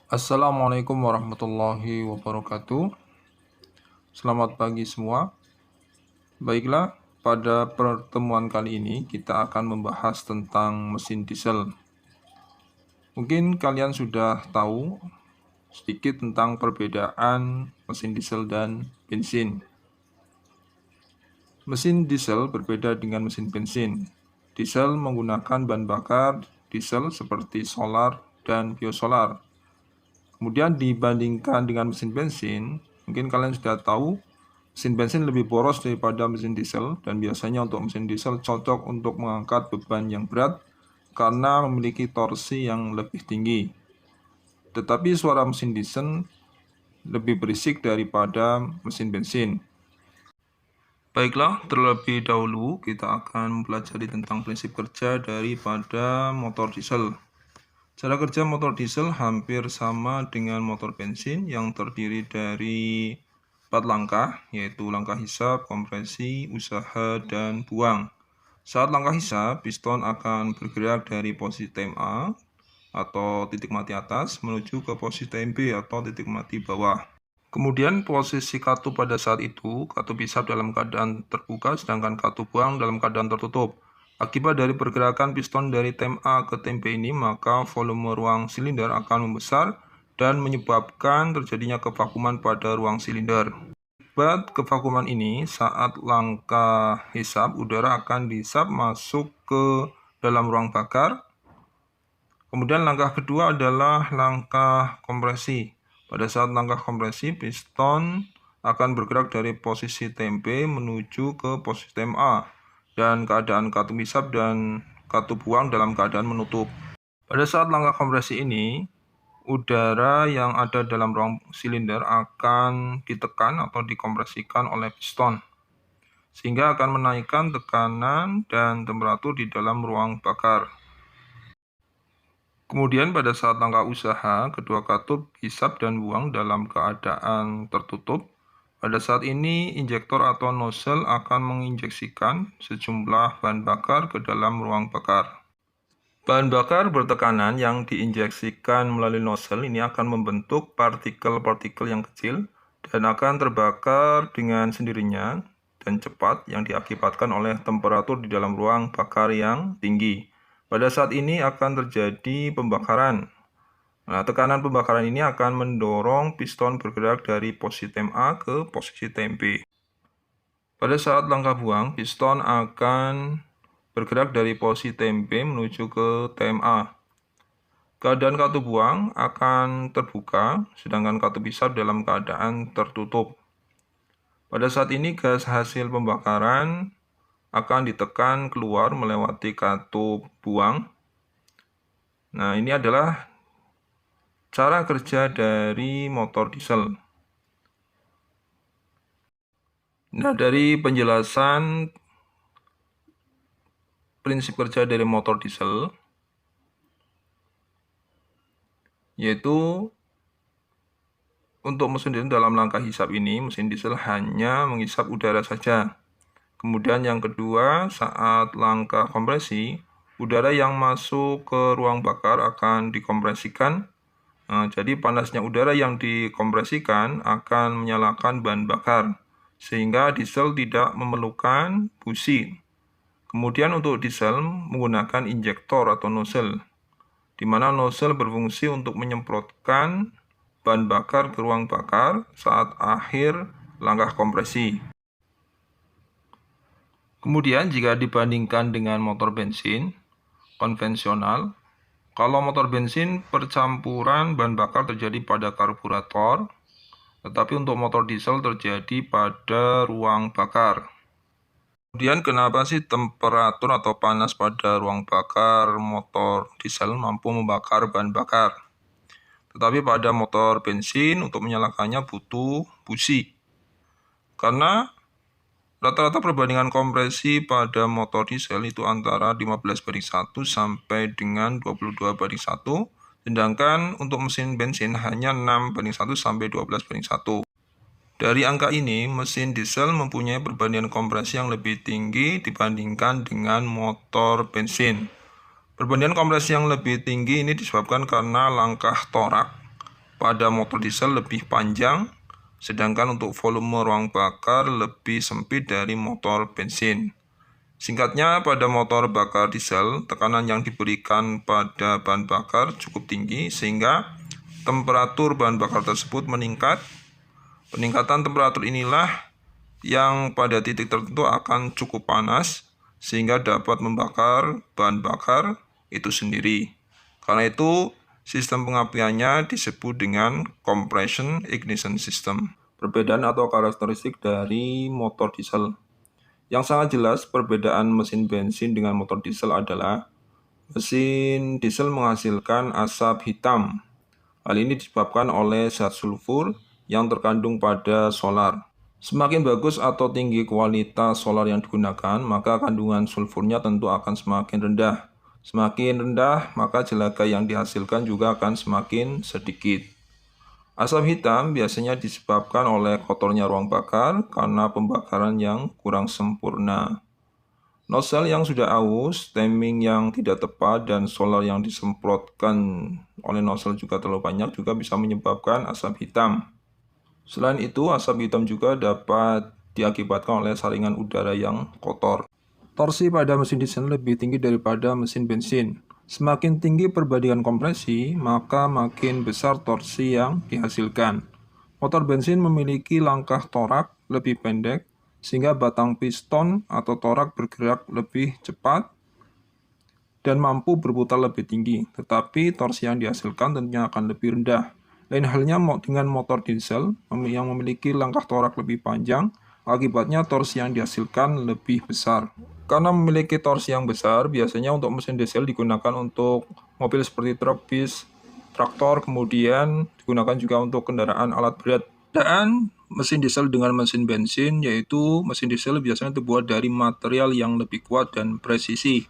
Assalamualaikum warahmatullahi wabarakatuh. Selamat pagi semua. Baiklah, pada pertemuan kali ini kita akan membahas tentang mesin diesel. Mungkin kalian sudah tahu sedikit tentang perbedaan mesin diesel dan bensin. Mesin diesel berbeda dengan mesin bensin. Diesel menggunakan bahan bakar diesel seperti solar dan biosolar. Kemudian dibandingkan dengan mesin bensin, mungkin kalian sudah tahu mesin bensin lebih boros daripada mesin diesel, dan biasanya untuk mesin diesel cocok untuk mengangkat beban yang berat karena memiliki torsi yang lebih tinggi. Tetapi suara mesin diesel lebih berisik daripada mesin bensin. Baiklah, terlebih dahulu kita akan mempelajari tentang prinsip kerja daripada motor diesel. Cara kerja motor diesel hampir sama dengan motor bensin yang terdiri dari 4 langkah, yaitu langkah hisap, kompresi, usaha, dan buang. Saat langkah hisap, piston akan bergerak dari posisi tem A atau titik mati atas menuju ke posisi tem B atau titik mati bawah. Kemudian posisi katup pada saat itu, katup hisap dalam keadaan terbuka sedangkan katup buang dalam keadaan tertutup. Akibat dari pergerakan piston dari tem A ke tem B ini, maka volume ruang silinder akan membesar dan menyebabkan terjadinya kevakuman pada ruang silinder. Akibat kevakuman ini, saat langkah hisap, udara akan dihisap masuk ke dalam ruang bakar. Kemudian langkah kedua adalah langkah kompresi. Pada saat langkah kompresi, piston akan bergerak dari posisi tem B menuju ke posisi tem A, dan keadaan katup hisap dan katup buang dalam keadaan menutup. Pada saat langkah kompresi ini, udara yang ada dalam ruang silinder akan ditekan atau dikompresikan oleh piston, sehingga akan menaikkan tekanan dan temperatur di dalam ruang bakar. Kemudian pada saat langkah usaha, kedua katup hisap dan buang dalam keadaan tertutup. Pada saat ini, injektor atau nozzle akan menginjeksikan sejumlah bahan bakar ke dalam ruang bakar. Bahan bakar bertekanan yang diinjeksikan melalui nozzle ini akan membentuk partikel-partikel yang kecil dan akan terbakar dengan sendirinya dan cepat yang diakibatkan oleh temperatur di dalam ruang bakar yang tinggi. Pada saat ini akan terjadi pembakaran. Nah, tekanan pembakaran ini akan mendorong piston bergerak dari posisi tem A ke posisi tem B. Pada saat langkah buang, piston akan bergerak dari posisi tem B menuju ke tem A. Keadaan katup buang akan terbuka, sedangkan katup hisap dalam keadaan tertutup. Pada saat ini, gas hasil pembakaran akan ditekan keluar melewati katup buang. Nah, ini adalah cara kerja dari motor diesel. Nah, dari penjelasan prinsip kerja dari motor diesel, yaitu untuk mesin diesel dalam langkah hisap ini, mesin diesel hanya menghisap udara saja. Kemudian yang kedua, saat langkah kompresi, udara yang masuk ke ruang bakar akan dikompresikan. Jadi panasnya udara yang dikompresikan akan menyalakan bahan bakar, sehingga diesel tidak memerlukan busi. Kemudian untuk diesel menggunakan injektor atau nozzle, di mana nozzle berfungsi untuk menyemprotkan bahan bakar ke ruang bakar saat akhir langkah kompresi. Kemudian jika dibandingkan dengan motor bensin konvensional, kalau motor bensin percampuran bahan bakar terjadi pada karburator, tetapi untuk motor diesel terjadi pada ruang bakar. Kemudian kenapa sih temperatur atau panas pada ruang bakar motor diesel mampu membakar bahan bakar? Tetapi pada motor bensin untuk menyalakannya butuh busi. Karena rata-rata perbandingan kompresi pada motor diesel itu antara 15:1 sampai dengan 22:1, sedangkan untuk mesin bensin hanya 6:1 sampai 12:1. Dari angka ini, mesin diesel mempunyai perbandingan kompresi yang lebih tinggi dibandingkan dengan motor bensin. Perbandingan kompresi yang lebih tinggi ini disebabkan karena langkah torak pada motor diesel lebih panjang, sedangkan untuk volume ruang bakar lebih sempit dari motor bensin. Singkatnya, pada motor bakar diesel, tekanan yang diberikan pada bahan bakar cukup tinggi sehingga temperatur bahan bakar tersebut meningkat. Peningkatan temperatur inilah yang pada titik tertentu akan cukup panas sehingga dapat membakar bahan bakar itu sendiri. Karena itu, sistem pengapiannya disebut dengan compression ignition system. Perbedaan atau karakteristik dari motor diesel. Yang sangat jelas perbedaan mesin bensin dengan motor diesel adalah mesin diesel menghasilkan asap hitam. Hal ini disebabkan oleh zat sulfur yang terkandung pada solar. Semakin bagus atau tinggi kualitas solar yang digunakan, maka kandungan sulfurnya tentu akan semakin rendah. Semakin rendah, maka jelaga yang dihasilkan juga akan semakin sedikit. Asap hitam biasanya disebabkan oleh kotornya ruang bakar karena pembakaran yang kurang sempurna. Nozzle yang sudah aus, timing yang tidak tepat, dan solar yang disemprotkan oleh nozzle juga terlalu banyak juga bisa menyebabkan asap hitam. Selain itu, asap hitam juga dapat diakibatkan oleh saringan udara yang kotor. Torsi pada mesin diesel lebih tinggi daripada mesin bensin. Semakin tinggi perbandingan kompresi, maka makin besar torsi yang dihasilkan. Motor bensin memiliki langkah torak lebih pendek, sehingga batang piston atau torak bergerak lebih cepat dan mampu berputar lebih tinggi, tetapi torsi yang dihasilkan tentunya akan lebih rendah. Lain halnya dengan motor diesel yang memiliki langkah torak lebih panjang, akibatnya torsi yang dihasilkan lebih besar. Karena memiliki torsi yang besar, biasanya untuk mesin diesel digunakan untuk mobil seperti truk, bis, traktor, kemudian digunakan juga untuk kendaraan alat berat. Dan mesin diesel dengan mesin bensin, yaitu mesin diesel biasanya terbuat dari material yang lebih kuat dan presisi.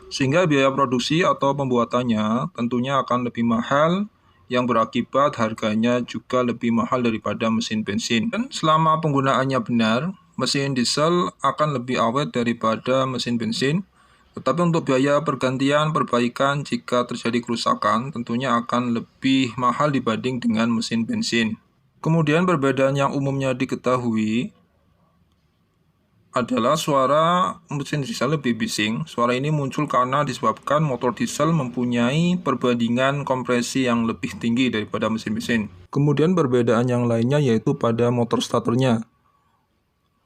Sehingga biaya produksi atau pembuatannya tentunya akan lebih mahal, yang berakibat harganya juga lebih mahal daripada mesin bensin. Dan selama penggunaannya benar, mesin diesel akan lebih awet daripada mesin bensin. Tetapi untuk biaya pergantian perbaikan jika terjadi kerusakan tentunya akan lebih mahal dibanding dengan mesin bensin. Kemudian perbedaan yang umumnya diketahui adalah suara mesin diesel lebih bising. Suara ini muncul karena disebabkan motor diesel mempunyai perbandingan kompresi yang lebih tinggi daripada mesin bensin. Kemudian perbedaan yang lainnya yaitu pada motor statornya.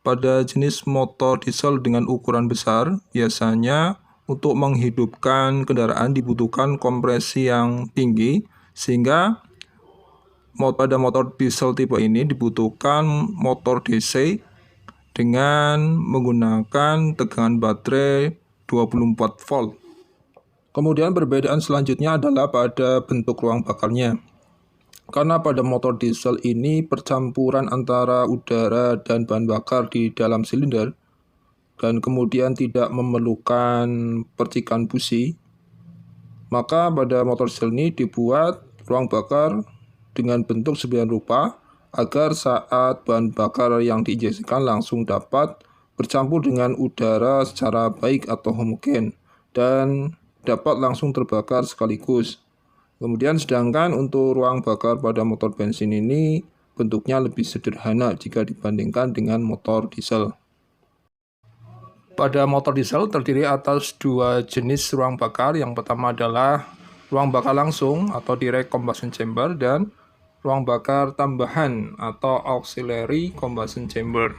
Pada jenis motor diesel dengan ukuran besar, biasanya untuk menghidupkan kendaraan dibutuhkan kompresi yang tinggi, sehingga pada motor diesel tipe ini dibutuhkan motor DC dengan menggunakan tegangan baterai 24 volt. Kemudian perbedaan selanjutnya adalah pada bentuk ruang bakarnya. Karena pada motor diesel ini percampuran antara udara dan bahan bakar di dalam silinder dan kemudian tidak memerlukan percikan busi, maka pada motor diesel ini dibuat ruang bakar dengan bentuk sedemikian rupa agar saat bahan bakar yang diinjeksikan langsung dapat bercampur dengan udara secara baik atau homogen dan dapat langsung terbakar sekaligus. Kemudian sedangkan untuk ruang bakar pada motor bensin ini bentuknya lebih sederhana jika dibandingkan dengan motor diesel. Pada motor diesel terdiri atas dua jenis ruang bakar. Yang pertama adalah ruang bakar langsung atau direct combustion chamber dan ruang bakar tambahan atau auxiliary combustion chamber.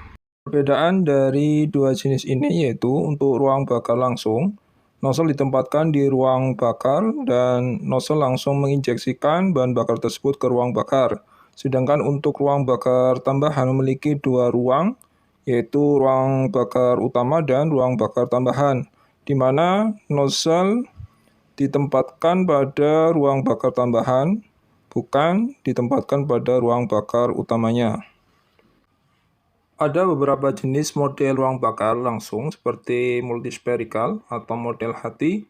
Perbedaan dari dua jenis ini yaitu untuk ruang bakar langsung, nozzle ditempatkan di ruang bakar dan nozzle langsung menginjeksikan bahan bakar tersebut ke ruang bakar. Sedangkan untuk ruang bakar tambahan memiliki dua ruang, yaitu ruang bakar utama dan ruang bakar tambahan, di mana nozzle ditempatkan pada ruang bakar tambahan, bukan ditempatkan pada ruang bakar utamanya. Ada beberapa jenis model ruang bakar langsung seperti multispherical atau model hati.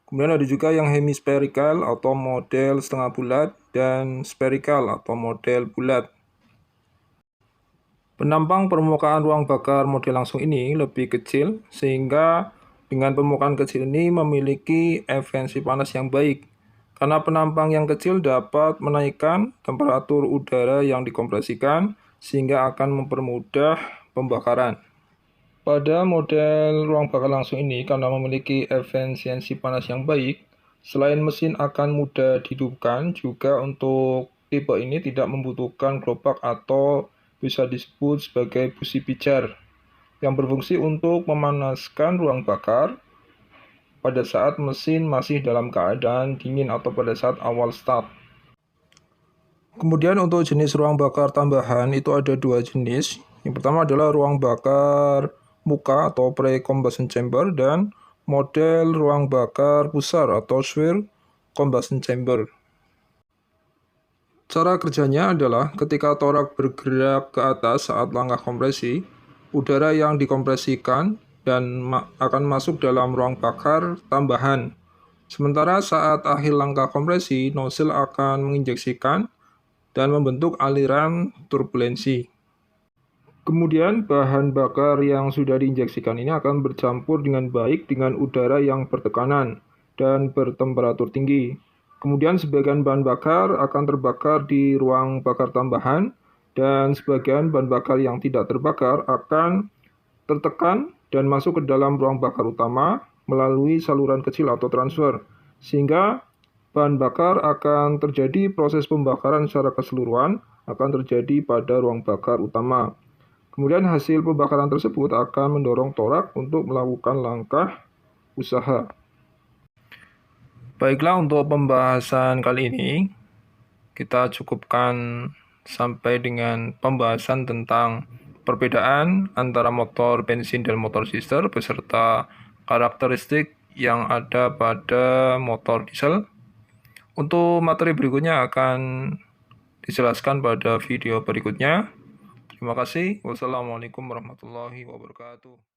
Kemudian ada juga yang hemispherical atau model setengah bulat dan spherical atau model bulat. Penampang permukaan ruang bakar model langsung ini lebih kecil sehingga dengan permukaan kecil ini memiliki efisiensi panas yang baik. Karena penampang yang kecil dapat menaikkan temperatur udara yang dikompresikan sehingga akan mempermudah pembakaran. Pada model ruang bakar langsung ini, karena memiliki efisiensi panas yang baik, selain mesin akan mudah dihidupkan, juga untuk tipe ini tidak membutuhkan gerobak atau bisa disebut sebagai busi pijar, yang berfungsi untuk memanaskan ruang bakar pada saat mesin masih dalam keadaan dingin atau pada saat awal start. Kemudian untuk jenis ruang bakar tambahan itu ada dua jenis. Yang pertama adalah ruang bakar muka atau pre-combustion chamber dan model ruang bakar pusar atau swirl combustion chamber. Cara kerjanya adalah ketika torak bergerak ke atas saat langkah kompresi, udara yang dikompresikan dan akan masuk dalam ruang bakar tambahan. Sementara saat akhir langkah kompresi, nozzle akan menginjeksikan dan membentuk aliran turbulensi. Kemudian bahan bakar yang sudah diinjeksikan ini akan bercampur dengan baik dengan udara yang bertekanan dan bertemperatur tinggi. Kemudian sebagian bahan bakar akan terbakar di ruang bakar tambahan dan sebagian bahan bakar yang tidak terbakar akan tertekan dan masuk ke dalam ruang bakar utama melalui saluran kecil atau transfer, sehingga bahan bakar akan terjadi proses pembakaran secara keseluruhan akan terjadi pada ruang bakar utama. Kemudian hasil pembakaran tersebut akan mendorong torak untuk melakukan langkah usaha. Baiklah, untuk pembahasan kali ini kita cukupkan sampai dengan pembahasan tentang perbedaan antara motor bensin dan motor sister beserta karakteristik yang ada pada motor diesel. Untuk materi berikutnya akan dijelaskan pada video berikutnya. Terima kasih. Wassalamualaikum warahmatullahi wabarakatuh.